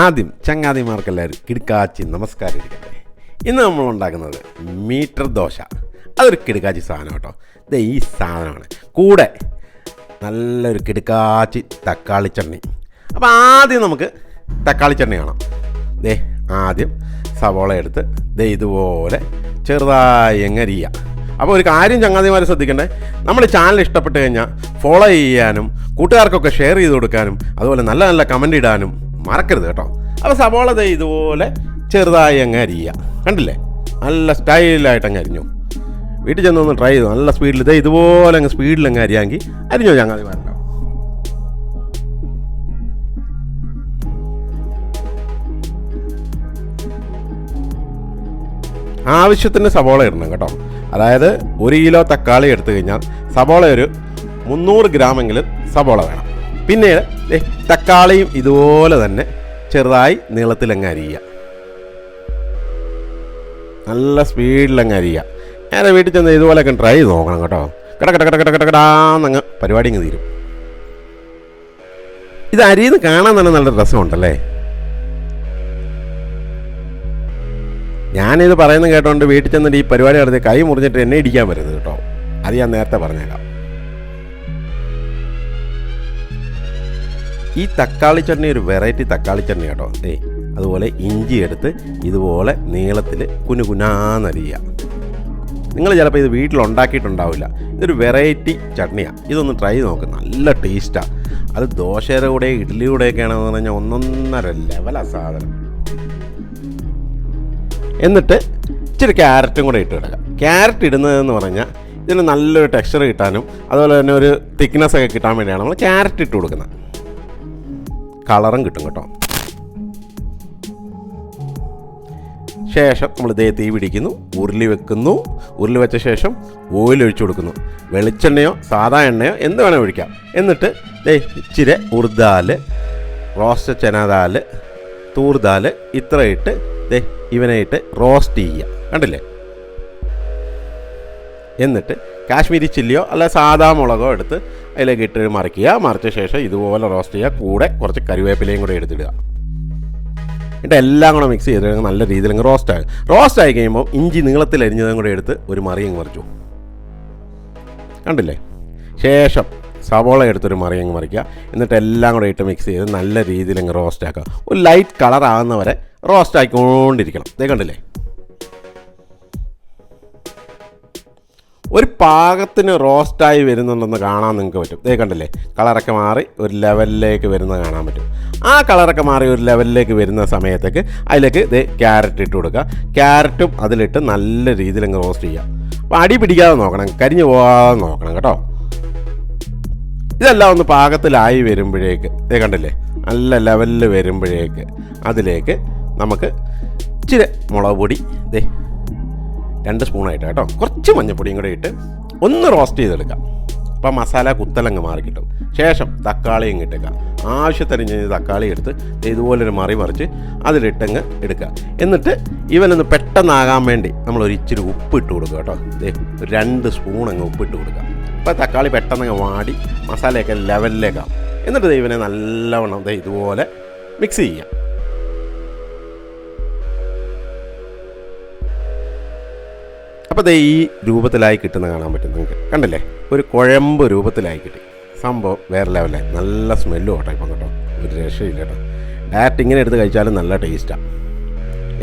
ആദ്യം ചങ്ങാതിമാർക്കെല്ലാവരും കിടുക്കാച്ചി നമസ്കാരം ഇരിക്കട്ടെ. ഇന്ന് നമ്മൾ ഉണ്ടാക്കുന്നത് മീറ്റർ ദോശ. അതൊരു കിടുക്കാച്ചി സാധനം കേട്ടോ. ഇത് ഈ സാധനമാണ്. കൂടെ നല്ലൊരു കിടുക്കാച്ചി തക്കാളി ചട്നി. അപ്പോൾ ആദ്യം നമുക്ക് തക്കാളി ചട്നി കാണാം. ആദ്യം സവോള എടുത്ത് ഇതുപോലെ ചെറുതായി അരിയുക. അപ്പോൾ ഒരു കാര്യം ചങ്ങാതിമാർ ശ്രദ്ധിക്കണ്ടേ, നമ്മുടെ ചാനൽ ഇഷ്ടപ്പെട്ട് കഴിഞ്ഞാൽ ഫോളോ ചെയ്യാനും കൂട്ടുകാർക്കൊക്കെ ഷെയർ ചെയ്ത് കൊടുക്കാനും അതുപോലെ നല്ല നല്ല കമൻ്റ് ഇടാനും മറക്കരുത് കേട്ടോ. അപ്പോൾ സവോള ഇതുപോലെ ചെറുതായി അരിയുക. കണ്ടില്ലേ, നല്ല സ്റ്റൈലായിട്ട് അരിഞ്ഞു. വീട്ടിൽ ചെന്നൊന്ന് ട്രൈ ചെയ്തു. നല്ല സ്പീഡിൽ ഇതുപോലെ സ്പീഡിൽ അരിയാമെങ്കിൽ അരിഞ്ഞോ ചങ്ങാതിമാരല്ലോ. ആവശ്യത്തിന് സവോള ഇടണം കേട്ടോ. അതായത് 1 കിലോ തക്കാളി എടുത്തു കഴിഞ്ഞാൽ സവോള ഒരു 300 ഗ്രാമെങ്കിലും സവോള വേണം. പിന്നീട് തക്കാളിയും ഇതുപോലെ തന്നെ ചെറുതായി നീളത്തിലങ്ങ് അരിയുക. നല്ല സ്പീഡിലങ്ങ് അരിയുക. നേരെ വീട്ടിൽ ചെന്ന് ഇതുപോലെയൊക്കെ ട്രൈ ചെയ്ത് നോക്കണം കേട്ടോ. കടകടകടകടകടാന്നങ്ങ് പരിപാടി അങ്ങ് തീരും. ഇത് അരിയെന്ന് കാണാൻ തന്നെ നല്ല രസമുണ്ടല്ലേ. ഞാനിത് പറയുന്നത് കേട്ടോണ്ട് വീട്ടിൽ ചെന്നിട്ട് ഈ പരിപാടി നടത്തി കൈ മുറിഞ്ഞിട്ട് എന്നെ ഇടിക്കാൻ പറ്റുന്നത് കേട്ടോ. അത് ഞാൻ നേരത്തെ പറഞ്ഞേക്കാം. ഈ തക്കാളി ചട്നി ഒരു വെറൈറ്റി തക്കാളി ചട്നി കേട്ടോ. അതുപോലെ ഇഞ്ചി എടുത്ത് ഇതുപോലെ നീളത്തിൽ കുനുകുനാന്നരിയുക. നിങ്ങൾ ചിലപ്പോൾ ഇത് വീട്ടിലുണ്ടാക്കിയിട്ടുണ്ടാവില്ല. ഇതൊരു വെറൈറ്റി ചട്നിയാണ്. ഇതൊന്ന് ട്രൈ നോക്ക്, നല്ല ടേസ്റ്റാണ്. അത് ദോശയുടെ കൂടെ ഇഡ്ഡലിയുടെ കൂടെയൊക്കെയാണെന്ന് പറഞ്ഞാൽ ഒന്നൊന്നര ലെവലാണ് സാധനം. എന്നിട്ട് ഇച്ചിരി ക്യാരറ്റും കൂടെ ഇട്ട് കിടക്കുക. ക്യാരറ്റ് ഇടുന്നതെന്ന് പറഞ്ഞാൽ ഇതിന് നല്ലൊരു ടെക്സ്ചർ കിട്ടാനും അതുപോലെ തന്നെ ഒരു തിക്നെസ് ഒക്കെ കിട്ടാൻ വേണ്ടിയാണ് നമ്മൾ ക്യാരറ്റ് ഇട്ട് കൊടുക്കുന്നത്. കളറും കിട്ടും കേട്ടോ. ശേഷം നമ്മൾ തീ പിടിക്കുന്നു, ഉരുളി വെക്കുന്നു. ഉരുളി വെച്ച ശേഷം ഓയിൽ ഒഴിച്ചു കൊടുക്കുന്നു. വെളിച്ചെണ്ണയോ സാധാ എണ്ണയോ എന്ത് വേണേൽ ഒഴിക്കാം. എന്നിട്ട് ഇച്ചിരി ഉറുദാല്, റോസ്റ്റ് ചെനാദാൽ, തൂർദാൽ ഇത്ര ഇട്ട് ഇവനെ ഇട്ട് റോസ്റ്റ് ചെയ്യുക. കണ്ടില്ലേ. എന്നിട്ട് കാശ്മീരി ചില്ലിയോ അല്ല സാധാ മുളകോ എടുത്ത് അതിലേക്ക് ഇട്ട് മറിക്കുക. മറിച്ച ശേഷം ഇതുപോലെ റോസ്റ്റ് ചെയ്യുക. കൂടെ കുറച്ച് കറിവേപ്പിലയും കൂടെ എടുത്തിടുക. എന്നിട്ട് എല്ലാം കൂടെ മിക്സ് ചെയ്ത് നല്ല രീതിയിൽ റോസ്റ്റ് ആയി കഴിയുമ്പോൾ ഇഞ്ചി നീളത്തിൽ അരിഞ്ഞതും കൂടെ എടുത്ത് ഒരു മറിയങ്ങ് മറിച്ചു. കണ്ടില്ലേ. ശേഷം സവോള എടുത്തൊരു മറിയങ്ങ് മറിക്കുക. എന്നിട്ട് എല്ലാം കൂടെ ഇട്ട് മിക്സ് ചെയ്ത് നല്ല രീതിയിൽ റോസ്റ്റ് ആക്കുക. ഒരു ലൈറ്റ് കളർ ആകുന്നവരെ റോസ്റ്റ് ആയിക്കൊണ്ടിരിക്കണം. കണ്ടില്ലേ. ഒരു പാകത്തിന് റോസ്റ്റായി വരുന്നുണ്ടെന്ന് കാണാൻ നിങ്ങൾക്ക് പറ്റും. കണ്ടില്ലേ, കളറൊക്കെ മാറി ഒരു ലെവലിലേക്ക് വരുന്നത് കാണാൻ പറ്റും. ആ കളറൊക്കെ മാറി ഒരു ലെവലിലേക്ക് വരുന്ന സമയത്തേക്ക് അതിലേക്ക് ക്യാരറ്റ് ഇട്ട് കൊടുക്കുക. ക്യാരറ്റും അതിലിട്ട് നല്ല രീതിയിൽ റോസ്റ്റ് ചെയ്യുക. അപ്പോൾ അടി പിടിക്കാതെ നോക്കണം, കരിഞ്ഞു പോകാതെ നോക്കണം കേട്ടോ. ഇതെല്ലാം ഒന്ന് പാകത്തിലായി വരുമ്പോഴേക്ക് കണ്ടില്ലേ, നല്ല ലെവലിൽ വരുമ്പോഴേക്ക് അതിലേക്ക് നമുക്ക് ഇച്ചിരി മുളക് പൊടി 2 സ്പൂണായിട്ട് കേട്ടോ, കുറച്ച് മഞ്ഞൾപ്പൊടിയും കൂടെ ഇട്ട് ഒന്ന് റോസ്റ്റ് ചെയ്തെടുക്കാം. അപ്പോൾ മസാല കുത്തലങ്ങ് മാറി കിട്ടും. ശേഷം തക്കാളിയും ഇട്ടേക്കുക. ആവശ്യത്തിന് തക്കാളി എടുത്ത് ഇതുപോലൊരു മറിച്ച് അതിലിട്ടങ്ങ് എടുക്കുക. എന്നിട്ട് ഇവനൊന്ന് പെട്ടെന്നാകാൻ വേണ്ടി നമ്മളൊരു ഇച്ചിരി ഉപ്പ് ഇട്ട് കൊടുക്കുക കേട്ടോ. 2 സ്പൂൺ അങ്ങ് ഉപ്പിട്ട് കൊടുക്കുക. അപ്പോൾ തക്കാളി പെട്ടെന്നങ്ങ് വാടി മസാലയൊക്കെ ലെവലിലേക്കാവും. എന്നിട്ട് ഇവനെ നല്ലവണ്ണം ഇതുപോലെ മിക്സ് ചെയ്യാം. അപ്പോൾ ഈ രൂപത്തിലായി കിട്ടുന്ന കാണാൻ പറ്റും നിങ്ങൾക്ക്. കണ്ടില്ലേ, ഒരു കുഴമ്പ് രൂപത്തിലായി കിട്ടി. സംഭവം വേറെ ലെവലായി. നല്ല സ്മെല്ലും കേട്ടോ ഇപ്പം കേട്ടോ, ഒരു രക്ഷയില്ല കേട്ടോ. ഡയറക്റ്റ് ഇങ്ങനെ എടുത്ത് കഴിച്ചാലും നല്ല ടേസ്റ്റാണ്.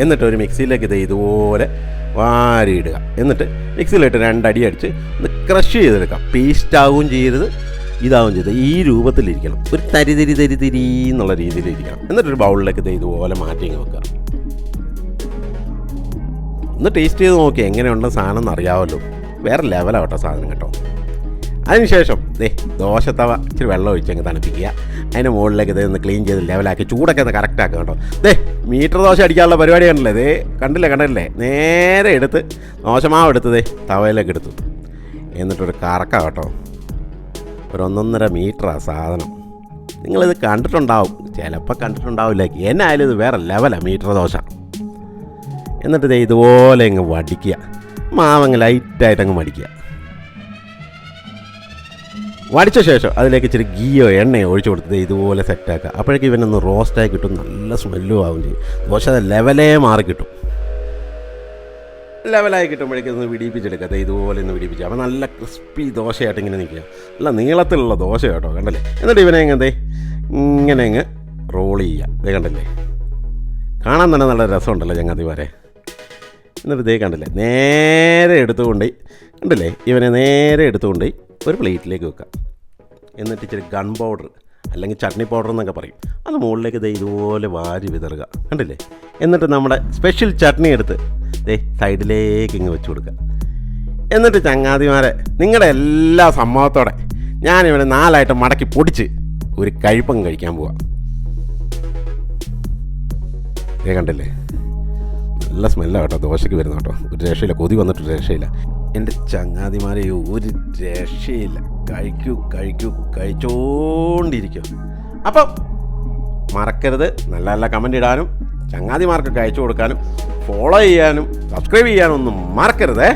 എന്നിട്ട് ഒരു മിക്സിയിലേക്ക് ഇതുപോലെ വാരിയിടുക. എന്നിട്ട് മിക്സിയിലിട്ട് 2 അടി അടിച്ച് ഒന്ന് ക്രഷ് ചെയ്തെടുക്കാം. പേസ്റ്റാവും ചെയ്യരുത്, ഇതാവും ചെയ്ത് ഈ രൂപത്തിലിരിക്കണം. ഒരു തരി എന്നുള്ള രീതിയിലിരിക്കണം. എന്നിട്ടൊരു ബൗളിലേക്ക് ഇതുപോലെ മാറ്റി വെക്കുക. ഒന്ന് ടേസ്റ്റ് ചെയ്ത് നോക്കി എങ്ങനെയുണ്ടെന്ന് സാധനം എന്ന് അറിയാമല്ലോ. വേറെ ലെവലാണ് കേട്ടോ സാധനം കേട്ടോ. അതിനുശേഷം ദോശത്തവ ഇച്ചിരി വെള്ളം ഒഴിച്ചങ്ങ് തണുപ്പിക്കുക. അതിൻ്റെ മുകളിലേക്ക് ഒന്ന് ക്ലീൻ ചെയ്ത് ലെവലാക്കി ചൂടൊക്കെ ഒന്ന് കറക്റ്റ് ആക്കുക കേട്ടോ. മീറ്റർ ദോശ അടിക്കാനുള്ള പരിപാടി കണ്ടില്ലേ. കണ്ടില്ലേ നേരെ എടുത്ത് ദോശമാവ് എടുത്ത് തവയിലേക്ക് എടുത്തു. എന്നിട്ടൊരു കറക്കാം കേട്ടോ. ഒരു 1.5 മീറ്ററാണ് സാധനം. നിങ്ങളിത് കണ്ടിട്ടുണ്ടാവും, ചിലപ്പോൾ കണ്ടിട്ടുണ്ടാവില്ല. എന്നായാലും ഇത് വേറെ ലെവലാണ് മീറ്റർ ദോശ. എന്നിട്ട് ഇതുപോലെ അങ്ങ് വടിക്കുക. മാവങ്ങ് ലൈറ്റായിട്ട് അങ്ങ് മടിക്കുക. വടിച്ച ശേഷം അതിലേക്ക് ഇച്ചിരി ഗീയോ എണ്ണയോ ഒഴിച്ചു കൊടുത്തത് ഇതുപോലെ സെറ്റാക്കുക. അപ്പോഴേക്കും ഇവനൊന്ന് റോസ്റ്റായി കിട്ടും, നല്ല സ്മെല്ലും ആവും ചെയ്യും. ദോശ ലെവലേ മാറി കിട്ടും. ലെവലായി കിട്ടുമ്പോഴേക്കും ഒന്ന് വിടിപ്പിച്ചെടുക്കുക. ഇതുപോലെ ഒന്ന് വിടിപ്പിക്കുക. അപ്പോൾ നല്ല ക്രിസ്പി ദോശയായിട്ട് ഇങ്ങനെ നിൽക്കുക. നല്ല നീളത്തിലുള്ള ദോശ കേട്ടോ, കണ്ടല്ലേ. എന്നിട്ട് ഇവനെ ഇങ്ങനെ അങ്ങ് റോൾ ചെയ്യുക. കണ്ടല്ലേ, കാണാൻ തന്നെ നല്ല രസമുണ്ടല്ലോ ചങ്ങാതിമാരെ. എന്നിട്ട് കണ്ടില്ലേ, നേരെ എടുത്തുകൊണ്ട് കണ്ടില്ലേ, ഇവനെ നേരെ എടുത്തുകൊണ്ട് ഒരു പ്ലേറ്റിലേക്ക് വെക്കുക. എന്നിട്ട് ഇച്ചിരി ഗൺ പൗഡർ അല്ലെങ്കിൽ ചട്നി പൗഡർ എന്നൊക്കെ പറയും, അത് മുകളിലേക്ക് ഇതുപോലെ വാരി വിതറുക. കണ്ടില്ലേ. എന്നിട്ട് നമ്മുടെ സ്പെഷ്യൽ ചട്നി എടുത്ത് സൈഡിലേക്ക് ഇങ്ങ് വെച്ച് കൊടുക്കുക. എന്നിട്ട് ചങ്ങാതിമാരെ, നിങ്ങളുടെ എല്ലാ സമ്മതത്തോടെ ഞാനിവനെ 4 മടക്കി പൊടിച്ച് ഒരു കഴിപ്പം കഴിക്കാൻ പോവാം. കണ്ടില്ലേ, നല്ല സ്മെല്ലാണ് കേട്ടോ ദോശയ്ക്ക് വരുന്ന കേട്ടോ. ഒരു രക്ഷയില്ല, കൊതി വന്നിട്ട് രക്ഷയില്ല. എൻ്റെ ചങ്ങാതിമാരെ ഒരു രക്ഷയില്ല. കഴിച്ചോണ്ടിരിക്കും. അപ്പം മറക്കരുത് നല്ല നല്ല കമൻ്റ് ഇടാനും ചങ്ങാതിമാർക്ക് അയച്ചു കൊടുക്കാനും ഫോളോ ചെയ്യാനും സബ്സ്ക്രൈബ് ചെയ്യാനും ഒന്നും മറക്കരുതേ.